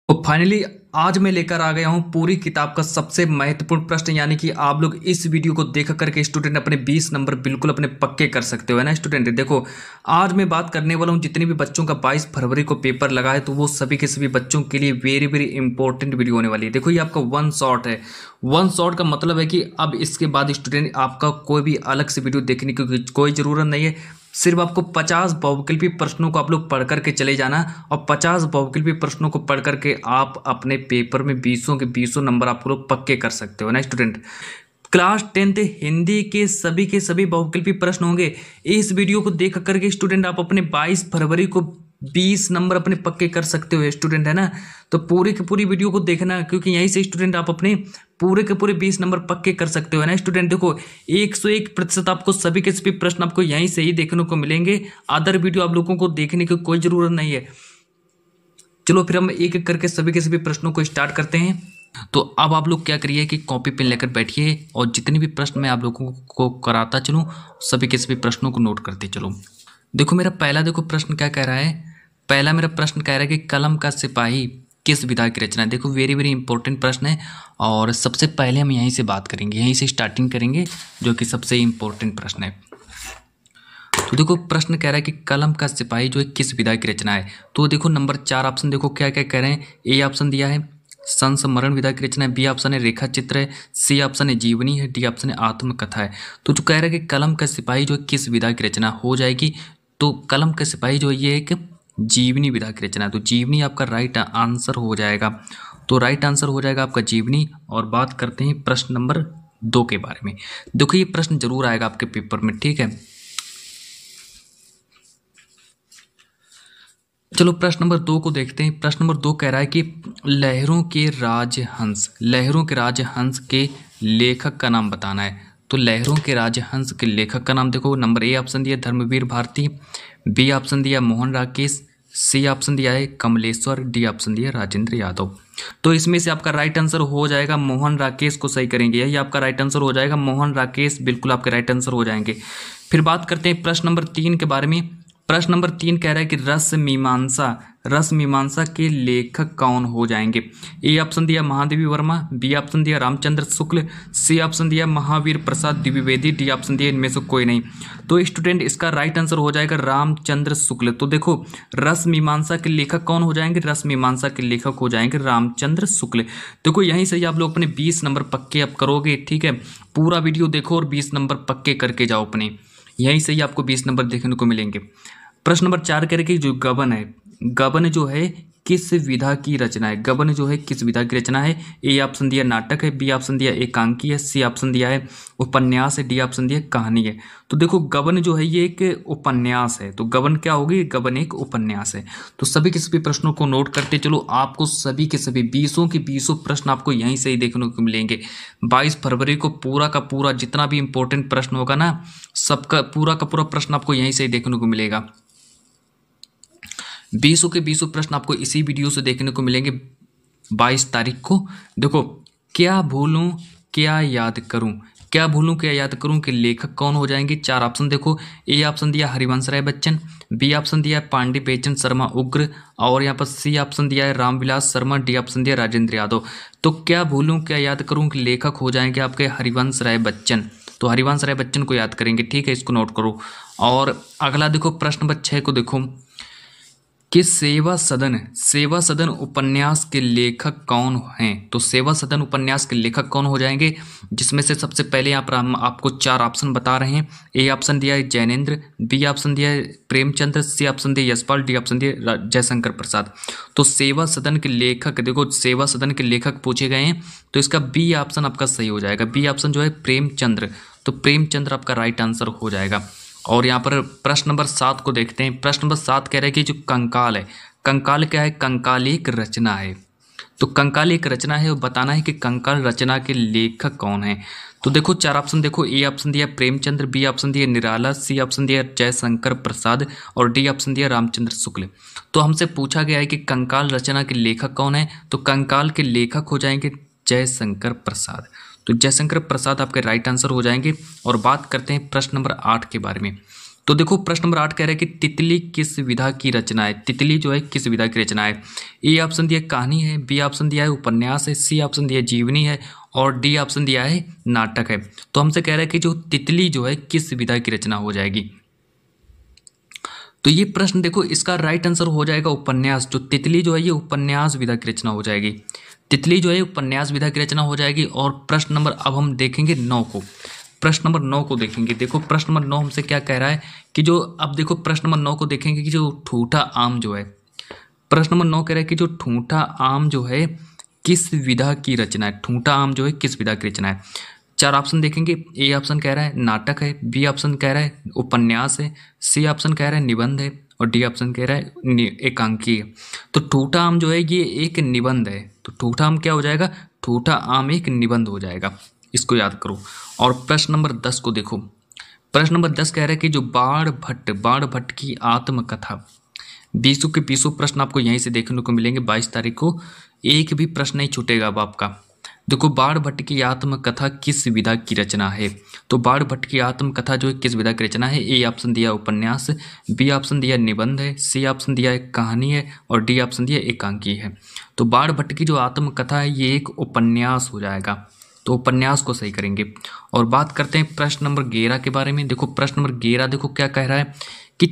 तो फाइनली आज मैं लेकर आ गया हूं पूरी किताब का सबसे महत्वपूर्ण प्रश्न, यानी कि आप लोग इस वीडियो को देख करके स्टूडेंट अपने 20 नंबर बिल्कुल अपने पक्के कर सकते हो, है ना स्टूडेंट। देखो आज मैं बात करने वाला हूं जितने भी बच्चों का 22 फरवरी को पेपर लगा है, तो वो सभी के सभी बच्चों के लिए वेरी वेरी इंपॉर्टेंट वीडियो होने वाली है। देखो ये आपका वन शॉट है। वन शॉट का मतलब है कि अब इसके बाद स्टूडेंट आपका कोई भी अलग से वीडियो देखने की कोई ज़रूरत नहीं है। सिर्फ आपको 50 बहुविकल्पी प्रश्नों को आप लोग पढ़ करके चले जाना, और 50 बहुविकल्पी प्रश्नों को पढ़ करके आप अपने पेपर में 20 के 20 नंबर आप लोग पक्के कर सकते हो ना स्टूडेंट। क्लास 10th हिंदी के सभी बहुविकल्पी प्रश्न होंगे। इस वीडियो को देख करके स्टूडेंट आप अपने 22 फरवरी को 20 नंबर अपने पक्के कर सकते हो स्टूडेंट, है ना। तो पूरी की पूरी वीडियो को देखना, क्योंकि यहीं से स्टूडेंट आप अपने पूरे के पूरे 20 नंबर पक्के कर सकते हो, है ना स्टूडेंट। देखो 101% आपको सभी के सभी प्रश्न आपको यहीं से ही देखने को मिलेंगे। अदर वीडियो आप लोगों को देखने की कोई जरूरत नहीं है। चलो फिर हम एक एक करके सभी के सभी प्रश्नों को स्टार्ट करते हैं। तो अब आप लोग क्या करिए कि कॉपी पेन लेकर बैठिए, और जितने भी प्रश्न मैं आप लोगों को कराता चलूँ सभी के सभी प्रश्नों को नोट करते चलो। देखो मेरा पहला देखो प्रश्न क्या कह रहा है। पहला मेरा प्रश्न कह रहा है कि कलम का सिपाही किस विधा की रचना है। देखो वेरी वेरी इंपॉर्टेंट प्रश्न है, और सबसे पहले हम यहीं से बात करेंगे, यहीं से स्टार्टिंग करेंगे, जो कि सबसे इंपॉर्टेंट प्रश्न है। तो देखो प्रश्न कह रहा है कि कलम का सिपाही जो है किस विधा की रचना है। तो देखो नंबर 4 ऑप्शन देखो क्या क्या कह रहे हैं। ए ऑप्शन दिया है संस्मरण विधा की रचना है, बी ऑप्शन है रेखा चित्र है, सी ऑप्शन है जीवनी है, डी ऑप्शन है आत्मकथा है। तो जो कह रहा है कि कलम का सिपाही जो है किस विधा की रचना हो जाएगी, तो कलम का सिपाही जो है ये एक जीवनी विधा की रचना है। तो जीवनी आपका राइट आंसर हो जाएगा। तो राइट आंसर हो जाएगा आपका जीवनी। और बात करते हैं प्रश्न नंबर 2 के बारे में। देखो ये प्रश्न जरूर आएगा आपके पेपर में, ठीक है। चलो प्रश्न नंबर 2 को देखते हैं। प्रश्न नंबर 2 कह रहा है कि लहरों के राजहंस के लेखक का नाम बताना है। तो लहरों के राजहंस के लेखक का नाम देखो, नंबर ए ऑप्शन दिया धर्मवीर भारती, बी ऑप्शन दिया मोहन राकेश, सी ऑप्शन दिया है कमलेश्वर, डी ऑप्शन दिया राजेंद्र यादव। तो इसमें से आपका राइट आंसर हो जाएगा मोहन राकेश को सही करेंगे, यही आपका राइट आंसर हो जाएगा। मोहन राकेश बिल्कुल आपके राइट आंसर हो जाएंगे। फिर बात करते हैं प्रश्न नंबर 3 के बारे में। प्रश्न नंबर 3 कह रहा है कि रस मीमांसा के लेखक कौन हो जाएंगे। ए ऑप्शन दिया महादेवी वर्मा, बी ऑप्शन दिया रामचंद्र शुक्ल, सी ऑप्शन दिया महावीर प्रसाद द्विवेदी, डी ऑप्शन दिया इनमें से कोई नहीं। तो स्टूडेंट इसका राइट आंसर हो जाएगा रामचंद्र शुक्ल। तो देखो रस मीमांसा के लेखक कौन हो जाएंगे, रस मीमांसा के लेखक हो जाएंगे रामचंद्र शुक्ल। देखो यहीं से आप लोग अपने 20 नंबर पक्के अब करोगे, ठीक है। पूरा वीडियो देखो और 20 नंबर पक्के करके जाओ अपने, यहीं से ही आपको 20 नंबर देखने को मिलेंगे। प्रश्न नंबर 4 कह रहे कि जो गबन जो है किस विधा की रचना है। गबन जो है किस विधा की रचना है। ए ऑप्शन दिया नाटक है, बी ऑप्शन दिया एकांकी है, सी ऑप्शन दिया है उपन्यास है, डी ऑप्शन दिया कहानी है। तो देखो गबन जो है ये एक उपन्यास है। तो गबन क्या होगी, गबन एक उपन्यास है। तो सभी के सभी प्रश्नों को नोट करते चलो, आपको सभी के सभी 20 के 20 प्रश्न आपको यहीं से ही देखने को मिलेंगे। 22 फरवरी को पूरा का पूरा जितना भी इंपॉर्टेंट प्रश्न होगा ना, सबका पूरा का पूरा प्रश्न आपको यहीं से ही देखने को मिलेगा। 20 के 20 प्रश्न आपको इसी वीडियो से देखने को मिलेंगे 22 तारीख को। देखो क्या भूलूं क्या याद करूं कि लेखक कौन हो जाएंगे। 4 ऑप्शन देखो। ए ऑप्शन दिया हरिवंश राय बच्चन, बी ऑप्शन दिया पांडे बेचन शर्मा उग्र, और यहाँ पर सी ऑप्शन दिया है रामविलास शर्मा, डी ऑप्शन दिया राजेंद्र यादव। तो क्या भूलूं क्या याद करूं कि लेखक हो जाएंगे आपके हरिवंश राय बच्चन। तो हरिवंश राय बच्चन को याद करेंगे, ठीक है, इसको नोट करो। और अगला देखो प्रश्न नंबर 6 को देखो कि सेवा सदन उपन्यास के लेखक कौन हैं। तो सेवा सदन उपन्यास के लेखक कौन हो जाएंगे, जिसमें से सबसे पहले यहाँ पर हम आपको 4 ऑप्शन बता रहे हैं। ए ऑप्शन दिया है जैनेन्द्र, बी ऑप्शन दिया है प्रेमचंद्र, सी ऑप्शन दिया यशपाल, डी ऑप्शन दिया जयशंकर प्रसाद। तो सेवा सदन के लेखक देखो, सेवा सदन के लेखक पूछे गए हैं, तो इसका बी ऑप्शन आपका सही हो जाएगा। बी ऑप्शन जो है प्रेमचंद्र, तो प्रेमचंद्र आपका राइट आंसर हो जाएगा। और यहाँ पर प्रश्न नंबर 7 को देखते हैं। प्रश्न नंबर 7 कह रहे हैं कि जो कंकाल है, कंकाल क्या है, कंकाल एक रचना है। तो कंकाल एक रचना है, और बताना है कि कंकाल रचना के लेखक कौन है। तो देखो 4 ऑप्शन देखो। ए ऑप्शन दिया प्रेमचंद्र, बी ऑप्शन दिया निराला, सी ऑप्शन दिया जयशंकर प्रसाद, और डी ऑप्शन दिया रामचंद्र शुक्ल। तो हमसे पूछा गया है कि कंकाल रचना के लेखक कौन है। तो कंकाल के लेखक हो जाएंगे जयशंकर प्रसाद। तो जयशंकर प्रसाद आपके राइट आंसर हो जाएंगे। और बात करते हैं प्रश्न नंबर 8 के बारे में। तो देखो प्रश्न नंबर 8 कह रहा है कि तितली किस विधा की रचना है। तितली जो है किस विधा की रचना है। ए ऑप्शन दिया कहानी है, बी ऑप्शन दिया है उपन्यास है, सी ऑप्शन दिया है जीवनी है और डी ऑप्शन दिया है नाटक है। तो हमसे कह रहा है कि जो तितली जो है किस विधा की रचना हो जाएगी। तो ये प्रश्न देखो इसका राइट आंसर हो जाएगा उपन्यास। जो तितली जो है ये उपन्यास विधा की रचना हो जाएगी। तितली जो है उपन्यास विधा की रचना हो जाएगी। और प्रश्न नंबर अब हम देखेंगे 9 को। प्रश्न नंबर 9 को देखेंगे। देखो प्रश्न नंबर 9 हमसे क्या कह रहा है कि जो अब देखो प्रश्न नंबर 9 को देखेंगे कि जो ठूठा आम जो है, प्रश्न नंबर 9 कह रहा है कि जो ठूठा आम जो है किस विधा की रचना है। ठूठा आम जो है किस विधा की रचना है। 4 ऑप्शन देखेंगे। ए ऑप्शन कह रहा है नाटक है, बी ऑप्शन कह रहा है उपन्यास है, सी ऑप्शन कह रहा है निबंध है और डी ऑप्शन कह रहा है एकांकी है। तो ठूठा आम जो है ये एक निबंध है। तो ठूठा आम क्या हो जाएगा, ठूठा आम एक निबंध हो जाएगा, इसको याद करो। और प्रश्न नंबर 10 को देखो। प्रश्न नंबर 10 कह रहा है कि जो बाण भट्ट की आत्मकथा, 20 के 20 प्रश्न आपको यहीं से देखने को मिलेंगे। 22 तारीख को एक भी प्रश्न नहीं छूटेगा अब आपका। देखो बाण भट्ट की आत्मकथा किस विधा की रचना है। तो बाण भट्ट की आत्मकथा जो है किस विधा की रचना है। ए ऑप्शन दिया उपन्यास, बी ऑप्शन दिया निबंध है, सी ऑप्शन दिया है कहानी है और डी ऑप्शन दिया एकांकी है। तो बाण भट्ट की जो आत्मकथा है ये एक उपन्यास हो जाएगा। तो उपन्यास को सही करेंगे। और बात करते हैं प्रश्न नंबर 11 के बारे में। देखो प्रश्न नंबर 11 देखो क्या कह रहा है कि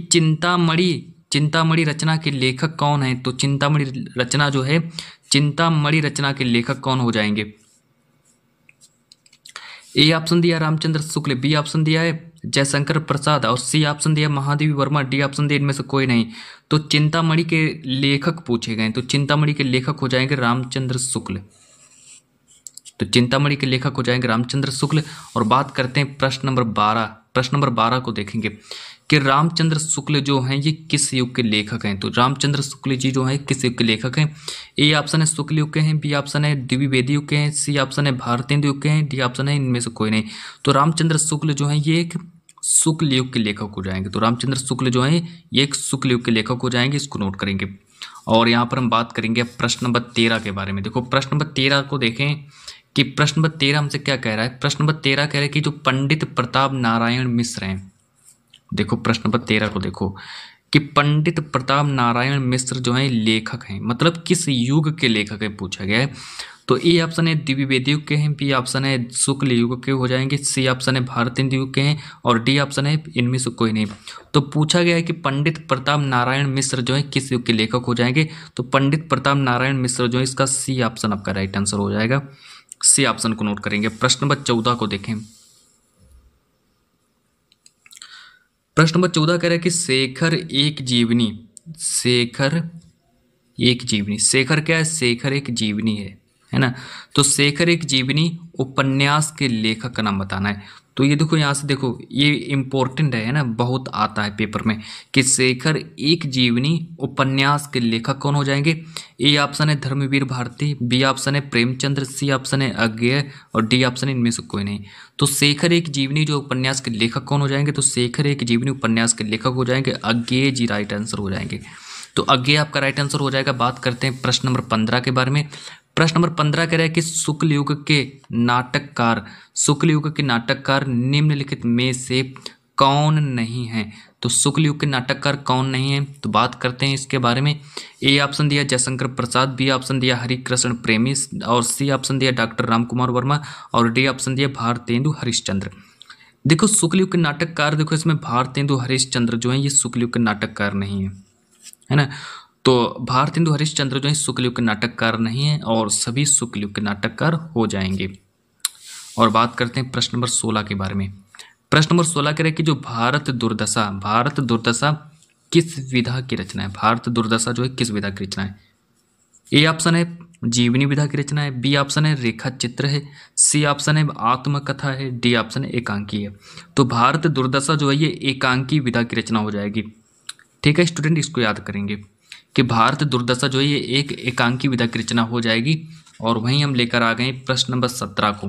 चिंतामणि रचना के लेखक कौन है। तो चिंतामणि रचना जो है, चिंतामणि रचना के लेखक कौन हो जाएंगे। ए ऑप्शन दिया रामचंद्र शुक्ल, बी ऑप्शन दिया है जयशंकर प्रसाद और सी ऑप्शन दिया महादेवी वर्मा, डी ऑप्शन दिया इनमें से कोई नहीं। तो चिंतामणि के लेखक पूछे गए। तो चिंतामणि के लेखक हो जाएंगे रामचंद्र शुक्ल। तो चिंतामणि के लेखक हो जाएंगे रामचंद्र शुक्ल। और बात करते हैं प्रश्न नंबर 12। प्रश्न नंबर 12 को देखेंगे कि रामचंद्र शुक्ल जो हैं ये किस युग के लेखक हैं। तो रामचंद्र शुक्ल जी जो हैं किस युग के लेखक हैं। ए ऑप्शन है शुक्ल युग के हैं, बी ऑप्शन है द्विवेदी युग के हैं, सी ऑप्शन है भारतेंदु युग के हैं, डी ऑप्शन है इनमें से कोई नहीं। तो रामचंद्र शुक्ल जो हैं ये एक शुक्ल युग के लेखक हो जाएंगे। तो रामचंद्र शुक्ल जो हैं ये एक शुक्ल युग के लेखक हो जाएंगे, इसको नोट करेंगे। और यहाँ पर हम बात करेंगे प्रश्न नंबर 13 के बारे में। देखो प्रश्न नंबर 13 को देखें कि प्रश्न नंबर 13 हमसे क्या कह रहा है। प्रश्न नंबर 13 कह रहा है कि जो पंडित प्रताप नारायण मिश्र हैं। देखो प्रश्न नंबर 13 को देखो कि पंडित प्रताप नारायण मिश्र जो है लेखक हैं, मतलब किस युग के लेखक है पूछा गया है। तो ए ऑप्शन है द्विवेदी युग के हैं, बी ऑप्शन है शुक्ल युग के हो जाएंगे, सी ऑप्शन है भारतेंदु युग के हैं और डी ऑप्शन है इनमें से कोई नहीं। तो पूछा गया है कि पंडित प्रताप नारायण मिश्र जो है किस युग के लेखक हो जाएंगे। तो पंडित प्रताप नारायण मिश्र जो है इसका सी ऑप्शन आपका राइट आंसर हो जाएगा। सी ऑप्शन को नोट करेंगे। प्रश्न नंबर 14 को देखें। प्रश्न नंबर 14 कह रहा है कि शेखर एक जीवनी। शेखर क्या है, शेखर एक जीवनी है ना। तो शेखर एक जीवनी उपन्यास के लेखक का नाम बताना है। तो ये देखो यहाँ से देखो ये इम्पोर्टेंट है ना, बहुत आता है पेपर में कि शेखर एक जीवनी उपन्यास के लेखक कौन हो जाएंगे। ए ऑप्शन है धर्मवीर भारती, बी ऑप्शन है प्रेमचंद्र, सी ऑप्शन है अज्ञेय और डी ऑप्शन है इनमें से कोई नहीं। तो शेखर एक जीवनी जो उपन्यास के लेखक कौन हो जाएंगे। तो शेखर एक जीवनी उपन्यास के लेखक हो जाएंगे अज्ञेय जी राइट आंसर हो जाएंगे। तो अज्ञेय आपका राइट आंसर हो जाएगा। बात करते हैं प्रश्न नंबर 15 के बारे में। प्रश्न नंबर 15 कह रहा है कि शुक्ल युग के नाटककार निम्नलिखित में से कौन नहीं है। तो शुक्ल युग के नाटककार कौन नहीं है, तो बात करते हैं इसके बारे में। ए ऑप्शन दिया जयशंकर प्रसाद, बी ऑप्शन दिया हरिकृष्ण प्रेमी और सी ऑप्शन दिया डॉक्टर रामकुमार वर्मा और डी ऑप्शन दिया भारतेंदु हरिश्चंद्र। देखो शुक्ल युग के नाटककार, देखो इसमें भारतेंदु हरिश्चंद्र जो है ये शुक्ल युग के नाटककार नहीं है ना। तो भारतेंदु हरिश्चंद्र जो है शुक्ल युग के नाटककार नहीं है और सभी शुक्ल युग के नाटककार हो जाएंगे। और बात करते हैं प्रश्न नंबर 16 के बारे में। प्रश्न नंबर 16 कह रहे हैं कि जो भारत दुर्दशा किस विधा की रचना है। भारत दुर्दशा जो है किस विधा की रचना है। ए ऑप्शन है जीवनी विधा की रचना है, बी ऑप्शन है रेखा चित्र है, सी ऑप्शन है आत्मकथा है, डी ऑप्शन है एकांकी है। तो भारत दुर्दशा जो है ये एकांकी विधा की रचना हो जाएगी। ठीक है स्टूडेंट, इसको याद करेंगे कि भारत दुर्दशा जो है ये एक एकांकी विधा की रचना हो जाएगी। और वहीं हम लेकर आ गए प्रश्न नंबर 17 को।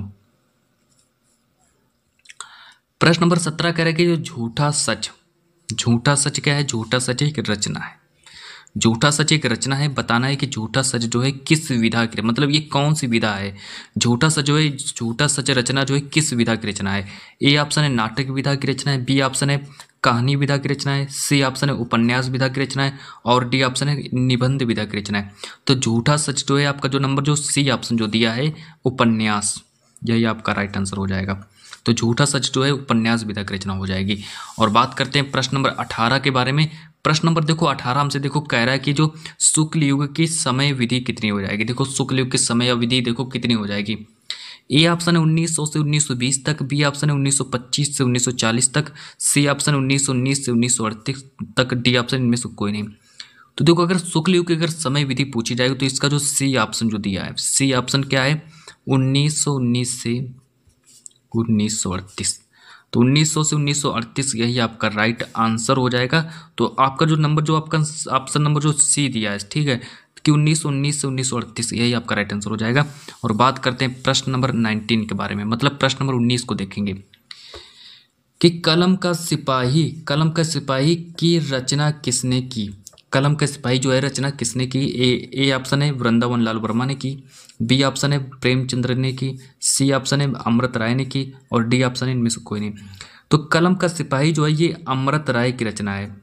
प्रश्न नंबर 17 कह रहा है कि जो झूठा सच क्या है। झूठा सच एक रचना है। झूठा सच एक रचना है, बताना है कि झूठा सच जो है किस विधा की, मतलब ये कौन सी विधा है। झूठा सच जो है, झूठा सच रचना जो है किस विधा की रचना है। ए ऑप्शन है नाटक विधा की रचना है, बी ऑप्शन है कहानी विधा की रचना है, सी ऑप्शन है उपन्यास विधा की रचना है, और डी ऑप्शन है निबंध विधा की रचना है। तो झूठा सच जो है आपका जो नंबर जो सी ऑप्शन जो दिया है उपन्यास, यही आपका राइट आंसर हो जाएगा। तो झूठा सच जो है उपन्यास विधा की रचना हो जाएगी। और बात करते हैं प्रश्न नंबर 18 के बारे में। प्रश्न नंबर देखो 18 हमसे देखो कह रहा है कि जो शुक्ल युग की समय विधि कितनी हो जाएगी। देखो शुक्ल युग की समय अवधि देखो कितनी हो जाएगी। ए ऑप्शन है 1900 से 1920 तक, बी ऑप्शन है 1925 से 1940 तक, सी ऑप्शन है 1919 से 1938 तक, डी ऑप्शन इनमें से कोई नहीं। तो देखो अगर शुक्ल युग की अगर समय विधि पूछी जाएगी तो इसका जो सी ऑप्शन जो दिया है, सी ऑप्शन क्या है 1919 से 1938। तो 1900 से 1938 यही आपका राइट आंसर हो जाएगा। तो आपका जो नंबर जो आपका ऑप्शन नंबर जो सी दिया है, ठीक है, कि 1919 से 1938 यही आपका राइट आंसर हो जाएगा। और बात करते हैं प्रश्न नंबर 19 के बारे में, मतलब प्रश्न नंबर 19 को देखेंगे कि कलम का सिपाही की रचना किसने की। कलम का सिपाही जो है रचना किसने की। ए ऑप्शन है वृंदावन लाल वर्मा ने की, बी ऑप्शन है प्रेमचंद्र ने की, सी ऑप्शन है अमृत राय ने की, और डी ऑप्शन है इनमें से कोई नहीं। तो कलम का सिपाही जो है ये अमृत राय की रचना है,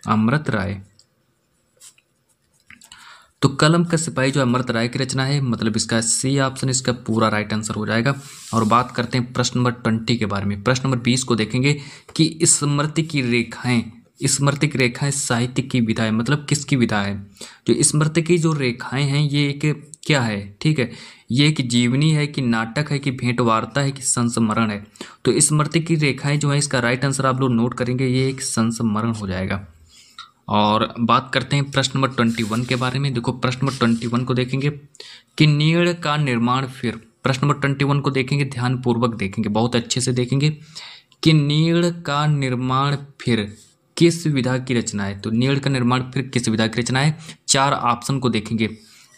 अमृत राय। तो कलम का सिपाही जो अमृत राय की रचना है, मतलब इसका सी ऑप्शन इसका पूरा राइट आंसर हो जाएगा। और बात करते हैं प्रश्न नंबर 20 के बारे में। प्रश्न नंबर 20 को देखेंगे कि स्मृति की रेखाएं साहित्य की विधा है, मतलब किसकी विधा है। जो स्मृति की जो रेखाएं हैं ये एक क्या है, ठीक है, ये एक जीवनी है कि नाटक है कि भेंट वार्ता है कि संस्मरण है। तो स्मृति की रेखाएं जो है इसका राइट आंसर आप लोग नोट करेंगे, ये एक संस्मरण हो जाएगा। और बात करते हैं प्रश्न नंबर 21 के बारे में। देखो प्रश्न नंबर 21 को देखेंगे कि नीड़ का निर्माण फिर। प्रश्न नंबर 21 को देखेंगे, ध्यानपूर्वक देखेंगे, बहुत अच्छे से देखेंगे कि नीड़ का निर्माण फिर किस विधा की रचना है। तो नीड़ का निर्माण फिर किस विधा की रचना है। 4 ऑप्शन को देखेंगे।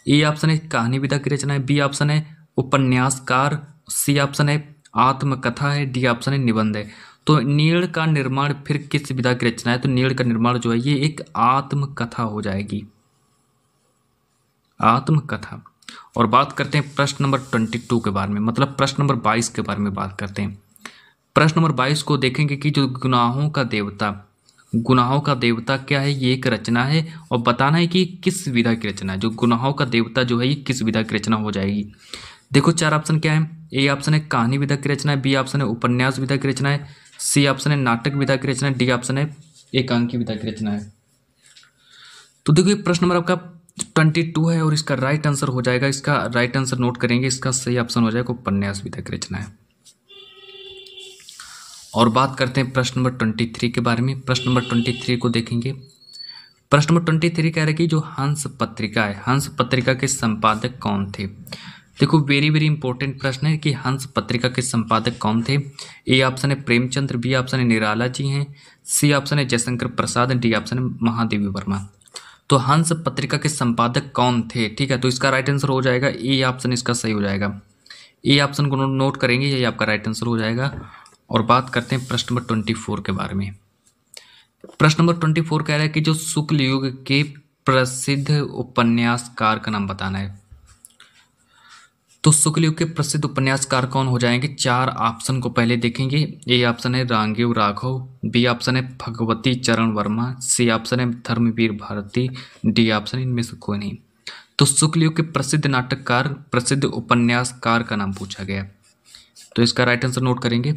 ए ऑप्शन है कहानी विधा की रचना है, बी ऑप्शन है उपन्यासकार, सी ऑप्शन है आत्मकथा है, डी ऑप्शन है निबंध है। तो नीड़ का निर्माण फिर किस विधा की रचना है। तो नीड़ का निर्माण जो है ये एक आत्मकथा हो जाएगी, आत्मकथा। और बात करते हैं प्रश्न नंबर 22 के बारे में, मतलब प्रश्न नंबर 22 के बारे में बात करते हैं। प्रश्न नंबर 22 को देखेंगे कि जो गुनाहों का देवता क्या है, ये एक रचना है और बताना है कि किस विधा की रचना है। जो गुनाहों का देवता जो है ये किस विधा की रचना हो जाएगी। देखो 4 ऑप्शन क्या है। ए ऑप्शन है कहानी विधा की रचना है, बी ऑप्शन है उपन्यास विधा की रचना है, सी ऑप्शन है नाटक विधा की रचना है, डी ऑप्शन है एकांकी विधा की रचना है। तो देखिए प्रश्न नंबर आपका 22 है और इसका राइट आंसर हो जाएगा, इसका राइट आंसर नोट करेंगे, इसका सही ऑप्शन हो जाएगा उपन्यास विधा की रचना है। और बात करते हैं प्रश्न नंबर 23 के बारे में। प्रश्न नंबर 23 को देखेंगे। प्रश्न नंबर 23 कह रहा है कि जो हंस पत्रिका है, हंस पत्रिका के संपादक कौन थे। देखो वेरी वेरी इंपॉर्टेंट प्रश्न है कि हंस पत्रिका के संपादक कौन थे। ए ऑप्शन है प्रेमचंद्र, बी ऑप्शन है निराला जी हैं, सी ऑप्शन है जयशंकर प्रसाद, डी ऑप्शन है महादेवी वर्मा। तो हंस पत्रिका के संपादक कौन थे, ठीक है। तो इसका राइट आंसर हो जाएगा ए ऑप्शन इसका सही हो जाएगा। ए ऑप्शन को नोट करेंगे, यही आपका राइट आंसर हो जाएगा। और बात करते हैं प्रश्न नंबर 24 के बारे में। प्रश्न नंबर 24 कह रहा है कि जो शुक्ल युग के प्रसिद्ध उपन्यासकार का नाम बताना है। तो शुक्ल युग के प्रसिद्ध उपन्यासकार कौन हो जाएंगे। 4 ऑप्शन को पहले देखेंगे। ए ऑप्शन है रांगेव राघव, बी ऑप्शन है भगवती चरण वर्मा, सी ऑप्शन है धर्मवीर भारती, डी ऑप्शन इनमें से कोई नहीं। तो शुक्ल युग के प्रसिद्ध नाटककार, प्रसिद्ध उपन्यासकार का नाम पूछा गया, तो इसका राइट आंसर नोट करेंगे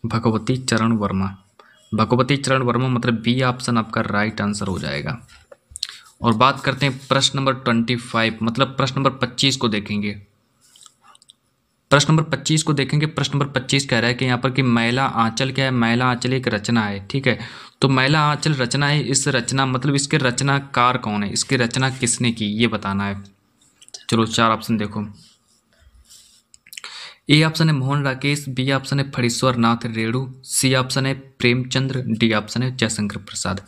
भगवती चरण वर्मा। भगवती चरण वर्मा मतलब बी ऑप्शन आपका राइट आंसर हो जाएगा। और बात करते हैं प्रश्न नंबर 25, मतलब प्रश्न नंबर 25 को देखेंगे। प्रश्न नंबर 25 को देखेंगे। प्रश्न नंबर 25 कह रहा है कि यहाँ पर कि मैला आंचल क्या है। मैला आंचल एक रचना है, ठीक है। तो मैला आंचल रचना है, इस रचना मतलब इसके रचनाकार कौन है, इसकी रचना किसने की, ये बताना है। चलो 4 ऑप्शन देखो। ए ऑप्शन है मोहन राकेश, बी ऑप्शन है फणीश्वर नाथ रेणु, सी ऑप्शन है प्रेमचंद्र, डी ऑप्शन है जयशंकर प्रसाद।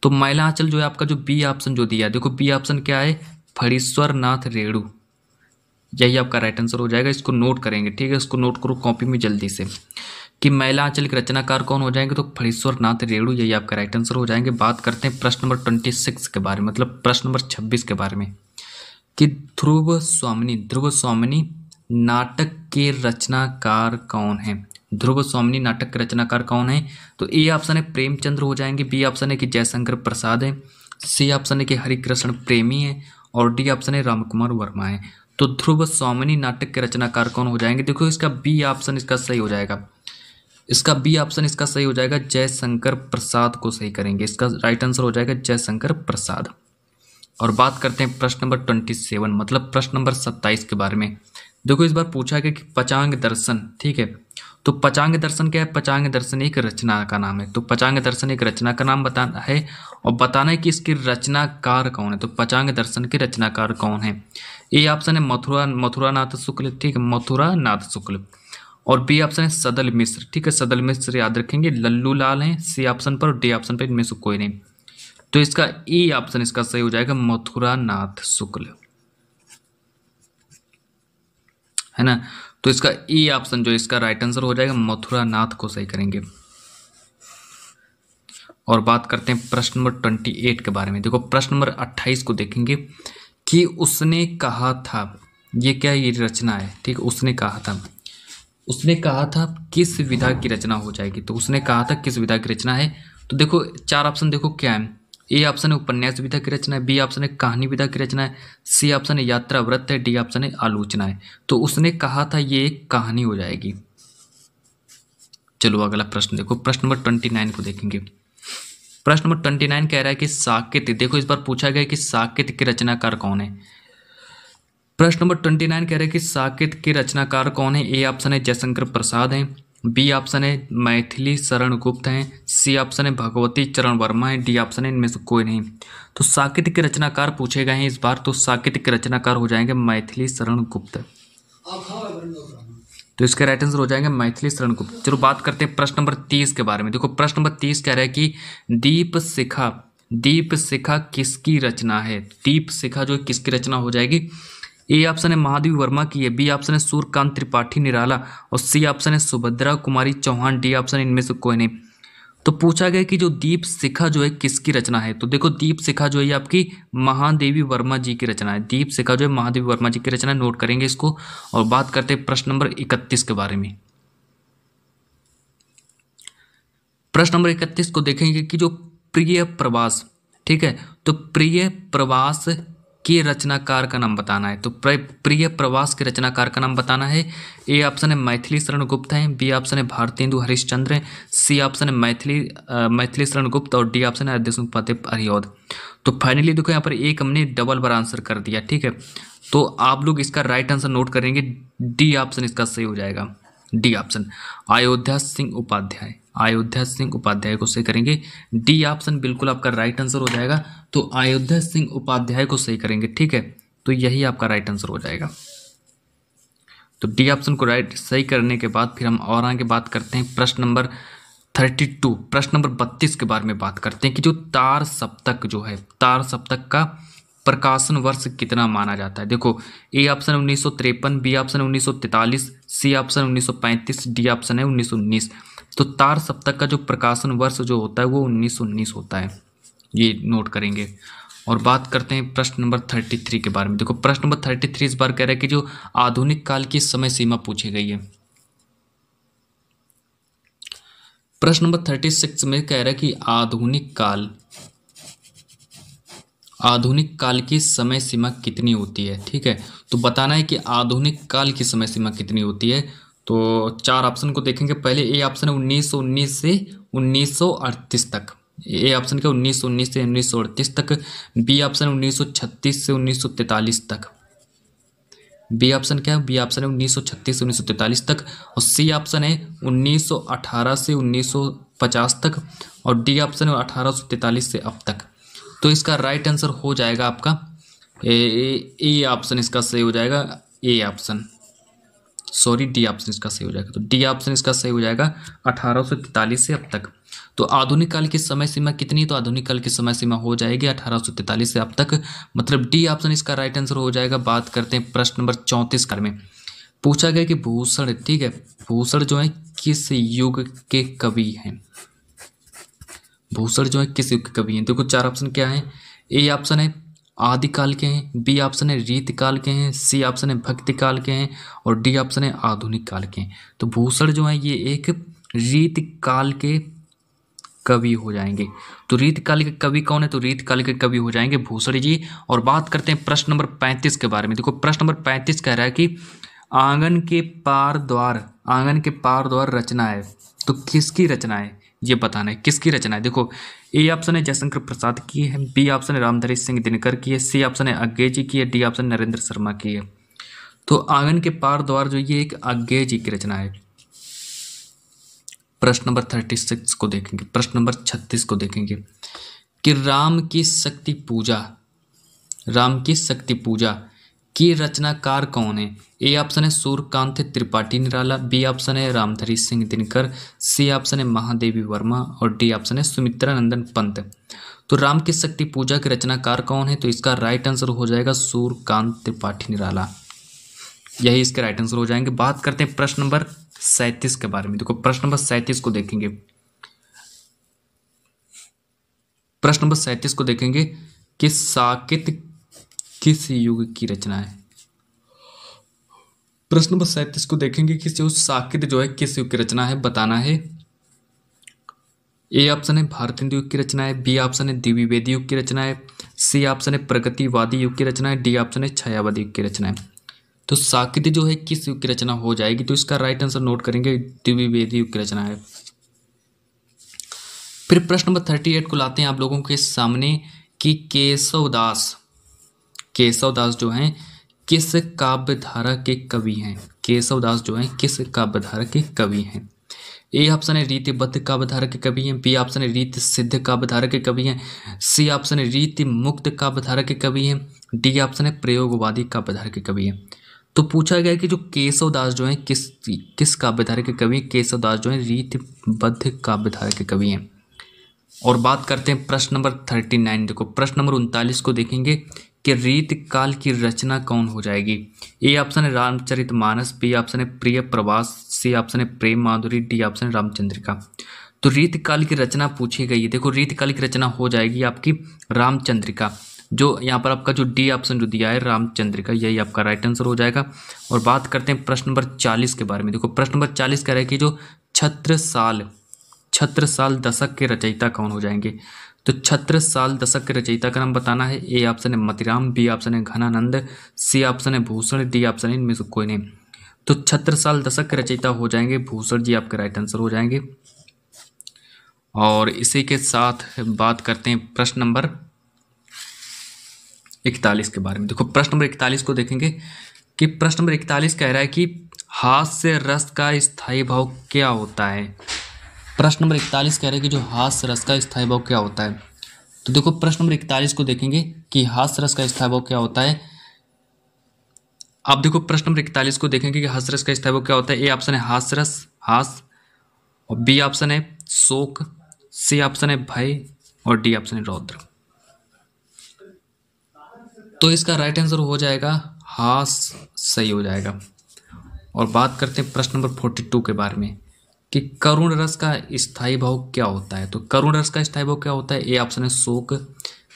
तो मैला आंचल जो है आपका जो बी ऑप्शन जो दिया, देखो बी ऑप्शन क्या है फणीश्वर नाथ रेणु, यही आपका राइट आंसर हो जाएगा। इसको नोट करेंगे, ठीक है, इसको नोट करो कॉपी में जल्दी से। कि मैलांचल के रचनाकार कौन हो जाएंगे, तो फणीश्वर नाथ रेणु, यही आपका राइट आंसर हो जाएंगे। बात करते हैं प्रश्न नंबर 26 के बारे में, मतलब प्रश्न नंबर 26 के बारे में, कि ध्रुव स्वामिनी नाटक के रचनाकार कौन है। ध्रुव स्वामिनी नाटक के रचनाकार कौन है, तो ए ऑप्शन है प्रेमचंद्र हो जाएंगे, बी ऑप्शन है कि जयशंकर प्रसाद है, सी ऑप्शन है कि हरिकृष्ण प्रेमी है, और डी ऑप्शन है रामकुमार वर्मा है। तो ध्रुव स्वामिनी नाटक के रचनाकार कौन हो जाएंगे, देखो इसका बी ऑप्शन इसका सही हो जाएगा, इसका बी ऑप्शन इसका सही हो जाएगा, जयशंकर प्रसाद को सही करेंगे, इसका राइट आंसर हो जाएगा जयशंकर प्रसाद। और बात करते हैं प्रश्न नंबर 27, मतलब प्रश्न नंबर 27 के बारे में। देखो इस बार पूछा गया कि पंचांग दर्शन, ठीक है, तो पंचांग दर्शन क्या है, पंचांग दर्शन एक रचना का नाम है, तो पंचांग दर्शन एक रचना का नाम बताना है और बताना है कि इसके रचनाकार कौन है। तो पंचांग दर्शन के रचनाकार कौन है, ए ऑप्शन है मथुरानाथ शुक्ल, ठीक है, मथुरानाथ शुक्ल, और बी ऑप्शन है सदल मिश्र, ठीक है, सदल मिश्र याद रखेंगे, लल्लू लाल हैं सी ऑप्शन पर, और डी ऑप्शन पर इनमें से कोई नहीं। तो इसका ए ऑप्शन इसका सही हो जाएगा मथुरानाथ शुक्ल, है ना। तो इसका ए ऑप्शन जो इसका राइट आंसर हो जाएगा मथुरानाथ को सही करेंगे। और बात करते हैं प्रश्न नंबर 28 के बारे में। देखो प्रश्न नंबर 28 को देखेंगे कि उसने कहा था, ये क्या ये रचना है, ठीक, उसने कहा था किस विधा की रचना हो जाएगी, तो उसने कहा था किस विधा की रचना है। तो देखो चार ऑप्शन देखो क्या है, ए ऑप्शन है उपन्यास विधा की रचना है, बी ऑप्शन है कहानी विधा की रचना है, सी ऑप्शन है यात्रा व्रत है, डी ऑप्शन है आलोचना है। तो उसने कहा था ये एक कहानी हो जाएगी। चलो अगला प्रश्न देखो, प्रश्न नंबर 29 को देखेंगे। प्रश्न नंबर 29 कह रहा है कि साकेत, देखो इस बार पूछा गया कि साकेत के रचनाकार कौन है। प्रश्न नंबर 29 कह रहा है कि साकेत के रचनाकार कौन है, ए ऑप्शन है जयशंकर प्रसाद है, बी ऑप्शन है मैथिली शरण गुप्त हैं, सी ऑप्शन है भगवती चरण वर्मा है, डी ऑप्शन है इनमें से कोई नहीं। तो साकेत के रचनाकार पूछे गए हैं इस बार, तो साकेत के रचनाकार हो जाएंगे मैथिली शरण गुप्त, तो इसके राइट आंसर हो जाएंगे मैथिली शरण गुप्त। चलो बात करते हैं प्रश्न नंबर 30 के बारे में। देखो प्रश्न नंबर 30 कह रहा है कि दीप शिखा किसकी रचना है। दीप शिखा जो किसकी रचना हो जाएगी, ए ऑप्शन है महादेवी वर्मा की है, बी ऑप्शन है सूर्यकांत त्रिपाठी निराला, और सी ऑप्शन है सुभद्रा कुमारी चौहान, डी ऑप्शन इनमें से कोई नहीं। तो पूछा गया कि जो दीप शिखा जो है किसकी रचना है, तो देखो दीप शिखा जो है आपकी महादेवी वर्मा जी की रचना है, दीप शिखा जो है महादेवी वर्मा जी की रचना, नोट करेंगे इसको। और बात करते हैं प्रश्न नंबर 31 के बारे में। प्रश्न नंबर 31 को देखेंगे कि जो प्रिय प्रवास, ठीक है, तो प्रिय प्रवास के रचनाकार का नाम बताना है। तो प्रिय प्रवास के रचनाकार का नाम बताना है। ए ऑप्शन है मैथिली शरण गुप्त है, बी ऑप्शन है भारतेंदु हरिश्चंद्र है, सी ऑप्शन है मैथिली शरण गुप्त, और डी ऑप्शन है देशमुख फतेह अरियोध। तो फाइनली देखो यहाँ पर एक हमने डबल बार आंसर कर दिया, ठीक है। तो आप लोग इसका राइट आंसर नोट करेंगे, डी ऑप्शन इसका सही हो जाएगा, डी ऑप्शन अयोध्या सिंह उपाध्याय को सही करेंगे, डी ऑप्शन बिल्कुल आपका राइट आंसर हो जाएगा। तो अयोध्या सिंह उपाध्याय को सही करेंगे, ठीक है, तो यही आपका राइट आंसर हो जाएगा। तो डी ऑप्शन को राइट सही करने के बाद फिर हम और आगे बात करते हैं प्रश्न नंबर 32, प्रश्न नंबर 32 के बारे में बात करते हैं कि जो तार सप्तक जो है, तार सप्तक का प्रकाशन वर्ष कितना माना जाता है। देखो ए ऑप्शन है 1953, बी ऑप्शन है 1943, सी ऑप्शन 1935, डी ऑप्शन है 1919। तो तार सप्तक का जो प्रकाशन वर्ष जो होता है वो 1919 होता है, ये नोट करेंगे। और बात करते हैं प्रश्न नंबर 33 के बारे में। देखो प्रश्न नंबर 33 इस बार कह रहा है कि जो आधुनिक काल की समय सीमा पूछी गई है। प्रश्न नंबर 36 में कह रहा है कि आधुनिक काल की समय सीमा कितनी होती है, ठीक है। तो बताना है कि आधुनिक काल की समय सीमा कितनी होती है। तो चार ऑप्शन को देखेंगे। पहले ए ऑप्शन है 1919 से 1938 तक, ए ऑप्शन क्या 1919 से 1938 तक, बी ऑप्शन 1936 से 1943 तक, बी ऑप्शन क्या है, बी ऑप्शन है 1936 से 1943 तक, और सी ऑप्शन है 1918 से 1950 तक, और डी ऑप्शन है 1843 से अब तक। तो इसका राइट आंसर हो जाएगा आपका ए ऑप्शन इसका सही हो जाएगा, A option sorry D option इसका सही हो जाएगा। तो डी ऑप्शन इसका सही हो जाएगा 1843 से अब तक। तो आधुनिक काल की समय सीमा कितनी, तो आधुनिक काल की समय सीमा हो जाएगी 1843 से अब तक, मतलब डी ऑप्शन इसका राइट आंसर हो जाएगा। बात करते हैं प्रश्न नंबर 34 में पूछा गया कि भूषण, ठीक है, भूषण जो है किस युग के कवि हैं? भूषण जो है किस युग के कवि हैं? देखो चार ऑप्शन क्या है। ए ऑप्शन है आदिकाल के हैं, बी ऑप्शन है रीतिकाल के हैं, सी ऑप्शन है भक्ति काल के हैं और डी ऑप्शन है आधुनिक काल के हैं। तो भूषण जो है ये एक रीतिकाल के कवि हो जाएंगे। तो रीतिकाल के कवि कौन है? तो रीतिकाल के कवि हो जाएंगे भूषण जी। और बात करते हैं प्रश्न नंबर 35 के बारे में। देखो प्रश्न नंबर 35 कह रहा है कि आंगन के पार द्वार रचना है, तो किसकी रचना है ये बताना है, किसकी रचना है। देखो ए ऑप्शन है जयशंकर प्रसाद की है, बी ऑप्शन है रामधारी सिंह दिनकर की है, सी ऑप्शन है अज्ञे जी की है, डी ऑप्शन नरेंद्र शर्मा की है। तो आंगन के पार द्वार जो ये एक अज्ञे जी की रचना है। प्रश्न नंबर 36 को देखेंगे, प्रश्न नंबर 36 को देखेंगे कि राम की शक्ति पूजा की रचनाकार कौन है? ए ऑप्शन है सूर्यकांत त्रिपाठी निराला, बी ऑप्शन है रामधारी सिंह दिनकर, सी ऑप्शन है महादेवी वर्मा और डी ऑप्शन है सुमित्रा नंदन पंत। तो राम की शक्ति पूजा के रचनाकार कौन है? तो इसका राइट आंसर हो जाएगा सूर्यकांत त्रिपाठी निराला, यही इसके राइट आंसर हो जाएंगे। बात करते हैं प्रश्न नंबर 37 के बारे में। देखो प्रश्न नंबर 37 को देखेंगे, प्रश्न नंबर 37 को देखेंगे कि साकेत किस युग की रचना है। प्रश्न नंबर 37 को देखेंगे कि जो साकेत जो है किस युग की रचना है बताना है। ए ऑप्शन है भारत हिंदू युग की रचना है, बी ऑप्शन है द्विवेदी युग की रचना है, सी ऑप्शन है प्रगतिवादी युग की रचना है, डी ऑप्शन है छायावादी युग की रचना है। तो साकेत जो है किस युग की रचना हो जाएगी? तो इसका राइट आंसर नोट करेंगे, द्विवेदी युग की रचना है। फिर प्रश्न नंबर 38 को लाते हैं आप लोगों के सामने कि केशवदास जो हैं किस काव्यधारा के कवि हैं? केशवदास जो हैं किस काव्यधारा के कवि हैं? ए ऑप्शन है रीतिबद्ध काव्यधारा के कवि हैं, बी ऑप्शन है रीति सिद्ध काव्यधारा के कवि हैं, सी ऑप्शन है रीति मुक्त काव्यधारा के कवि हैं, डी ऑप्शन है प्रयोगवादी काव्यधारा के कवि हैं। तो पूछा गया कि जो केशवदास जो हैं किस काव्यधारा के कवि? केशवदास जो हैं रीतिबद्ध काव्यधारा के कवि हैं। और बात करते हैं प्रश्न नंबर 39। देखो प्रश्न नंबर 39 को देखेंगे कि रीतिकाल की रचना कौन हो जाएगी? ए ऑप्शन है रामचरितमानस, बी ऑप्शन है प्रिय प्रवास, सी ऑप्शन है प्रेम माधुरी, डी ऑप्शन है रामचंद्रिका। तो रीतिकाल की रचना पूछी गई है। देखो रीतिकाल की रचना हो जाएगी आपकी रामचंद्रिका। जो यहाँ पर आपका जो डी ऑप्शन जो दिया है रामचंद्रिका, यही आपका राइट आंसर हो जाएगा। और बात करते हैं प्रश्न नंबर 40 के बारे में। देखो प्रश्न नंबर 40 कह रहा है कि जो छत्रसाल दशक के रचयिता कौन हो जाएंगे? तो छत्रसाल दशक के रचयिता का नाम बताना है। ए ऑप्शन है मतिराम, बी ऑप्शन है घनानंद, सी ऑप्शन है भूषण, डी ऑप्शन है इनमें से कोई नहीं। तो छत्रसाल दशक के रचयिता हो जाएंगे भूषण जी, आपके राइट आंसर हो जाएंगे। और इसी के साथ बात करते हैं प्रश्न नंबर 41 के बारे में। देखो प्रश्न नंबर 41 को देखेंगे कि प्रश्न नंबर 41 कह रहा है कि हास्य रस का स्थायी भाव क्या होता है? प्रश्न नंबर 41 कह रहे हैं कि जो हास्य रस का स्थायी भाव क्या होता है? तो देखो प्रश्न नंबर 41 को देखेंगे कि हास्य रस का स्थायी भाव क्या होता है। आप देखो प्रश्न नंबर 41 को देखेंगे कि हास्य रस का स्थायी भाव क्या होता है। ए ऑप्शन है हास्य रस, हास, और बी ऑप्शन है शोक, सी ऑप्शन है भय और डी ऑप्शन है रौद्र। तो इसका राइट आंसर हो जाएगा हास, सही हो जाएगा। और बात करते हैं प्रश्न नंबर 42 के बारे में कि करुण रस का स्थायी भाव क्या होता है? तो करुण रस का स्थायी भाव क्या होता है? ए ऑप्शन है शोक,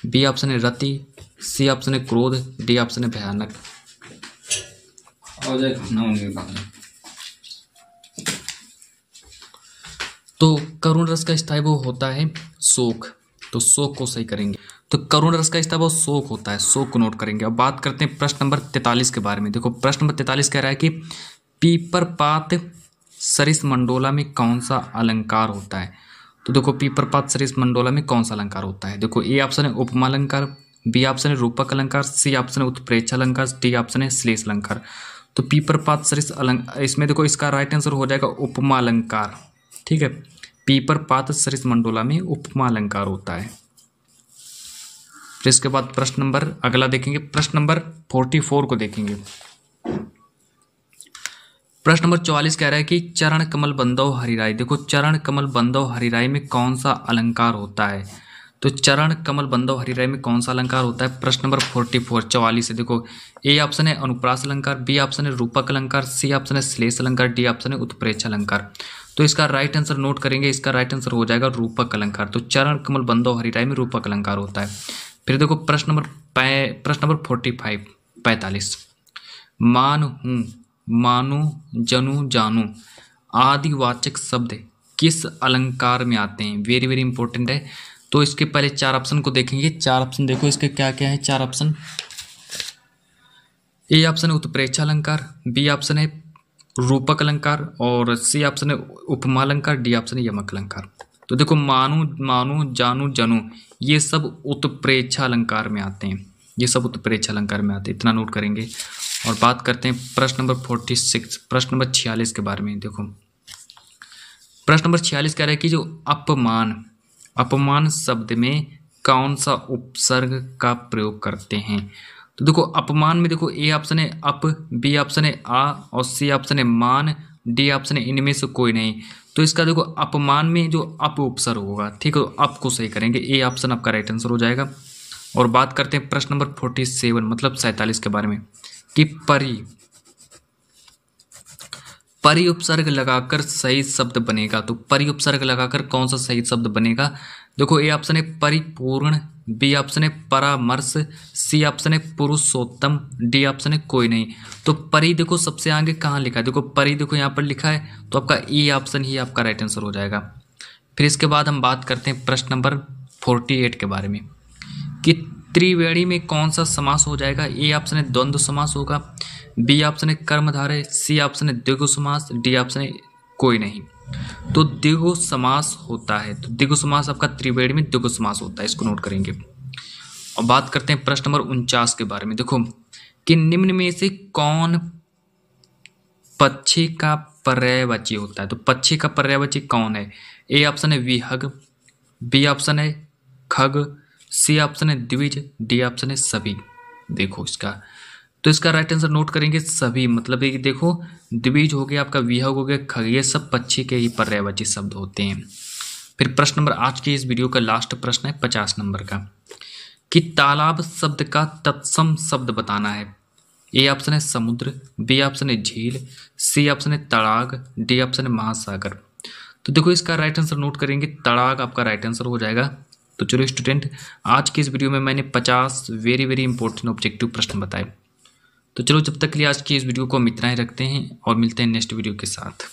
बी ऑप्शन है रति, सी ऑप्शन है क्रोध, डी ऑप्शन है भयानक। तो करुण रस का स्थायी भाव होता है शोक, तो शोक को सही करेंगे। तो करुण रस का स्थायी भाव शोक होता है, शोक को नोट करेंगे। अब बात करते हैं प्रश्न नंबर 43 के बारे में। देखो प्रश्न नंबर 43 कह रहा है कि पीपर पात सरिस मंडोला में कौन सा अलंकार होता है? तो देखो पीपर पात सरिस मंडोला में कौन सा अलंकार होता है? देखो ए ऑप्शन है उपमा अलंकार, बी ऑप्शन है रूपक अलंकार, सी ऑप्शन है उत्प्रेक्षा अलंकार, डी ऑप्शन है श्लेष अलंकार। तो पीपर पात सरिस अलंकार, इसमें देखो इसका राइट आंसर हो जाएगा उपमा अलंकार। ठीक है, पीपर पात सरिस मंडोला में उपमा अलंकार होता है। फिर इसके बाद प्रश्न नंबर अगला देखेंगे, प्रश्न नंबर 44 को देखेंगे। प्रश्न नंबर 44 कह रहा है कि चरण कमल बंदो हरिराय। देखो चरण कमल बंदो हरिराय में कौन सा अलंकार होता है? तो चरण कमल बंदो हरिराय में कौन सा अलंकार होता है? प्रश्न नंबर 44 है। देखो ए ऑप्शन है अनुप्रास अलंकार, बी ऑप्शन है रूपक अलंकार, सी ऑप्शन है श्लेष अलंकार, डी ऑप्शन है उत्प्रेक्षा अलंकार। तो इसका राइट आंसर नोट करेंगे, इसका राइट आंसर हो जाएगा रूपक अलंकार। तो चरण कमल बंदो हरिराय में रूपक अलंकार होता है। फिर देखो प्रश्न नंबर 45 मान हूँ, मानो, जनु, जानू आदि वाचक शब्द किस अलंकार में आते हैं? वेरी वेरी इंपॉर्टेंट है। तो इसके पहले 4 ऑप्शन को देखेंगे। 4 ऑप्शन देखो इसके क्या क्या है। 4 ऑप्शन, ए ऑप्शन है उत्प्रेक्षा अलंकार, बी ऑप्शन है रूपक अलंकार और सी ऑप्शन है उपमा अलंकार, डी ऑप्शन है यमक अलंकार। तो देखो मानो, मानो, जानू, जनू ये सब उत्प्रेक्षा अलंकार में आते हैं, ये सब उत्प्रेक्षा अलंकार में आते हैं, इतना नोट करेंगे। और बात करते हैं प्रश्न नंबर 46, प्रश्न नंबर 46 के बारे में। देखो प्रश्न नंबर 46 कह रहा है कि जो अपमान, अपमान शब्द में कौन सा उपसर्ग का प्रयोग करते हैं? तो देखो अपमान में देखो ए ऑप्शन है अप, बी ऑप्शन है आ और सी ऑप्शन है मान, डी ऑप्शन है इनमें से कोई नहीं। तो इसका देखो अपमान में जो अप उपसर्ग होगा, ठीक है, तो अप को सही करेंगे, ए ऑप्शन आपका राइट आंसर हो जाएगा। और बात करते हैं प्रश्न नंबर 47 मतलब 47 के बारे में कि परि उपसर्ग लगाकर सही शब्द बनेगा। तो परि उपसर्ग लगाकर कौन सा सही शब्द बनेगा? देखो ए ऑप्शन है परिपूर्ण, बी ऑप्शन है परामर्श, सी ऑप्शन है पुरुषोत्तम, डी ऑप्शन है कोई नहीं। तो परि देखो सबसे आगे कहाँ लिखा है? देखो परि देखो यहाँ पर लिखा है, तो आपका ई ऑप्शन ही आपका राइट आंसर हो जाएगा। फिर इसके बाद हम बात करते हैं प्रश्न नंबर 48 के बारे में कि त्रिवेणी में कौन सा समास हो जाएगा? ए ऑप्शन है द्वंद्व समास होगा, बी ऑप्शन है कर्मधारय, सी ऑप्शन है द्विगु समास, डी ऑप्शन है कोई नहीं। तो द्विगु समास होता है, तो द्विगु समास आपका त्रिवेणी में द्विगु समास होता है, इसको नोट करेंगे। और बात करते हैं प्रश्न नंबर 49 के बारे में। देखो कि निम्न में से कौन पक्षी का पर्यायवाची होता है? तो पक्षी का पर्यायवाची कौन है? ए ऑप्शन है विहग, बी ऑप्शन है खग, सी ऑप्शन है द्विज, डी ऑप्शन है सभी। देखो इसका, तो इसका राइट आंसर नोट करेंगे सभी, मतलब ये देखो द्विज हो गया आपका, विहग हो गया, खग, ये सब पक्षी के ही पर्यायवाची शब्द होते हैं। फिर प्रश्न नंबर, आज की इस वीडियो का लास्ट प्रश्न है 50 नंबर का कि तालाब शब्द का तत्सम शब्द बताना है। ए ऑप्शन है समुद्र, बी ऑप्शन है झील, सी ऑप्शन है तड़ाग, डी ऑप्शन है महासागर। तो देखो इसका राइट आंसर नोट करेंगे, तड़ाग आपका राइट आंसर हो जाएगा। तो चलो स्टूडेंट, आज की इस वीडियो में मैंने 50 वेरी वेरी इंपॉर्टेंट ऑब्जेक्टिव प्रश्न बताए। तो चलो जब तक के लिए आज की इस वीडियो को हम इतना ही रखते हैं और मिलते हैं नेक्स्ट वीडियो के साथ।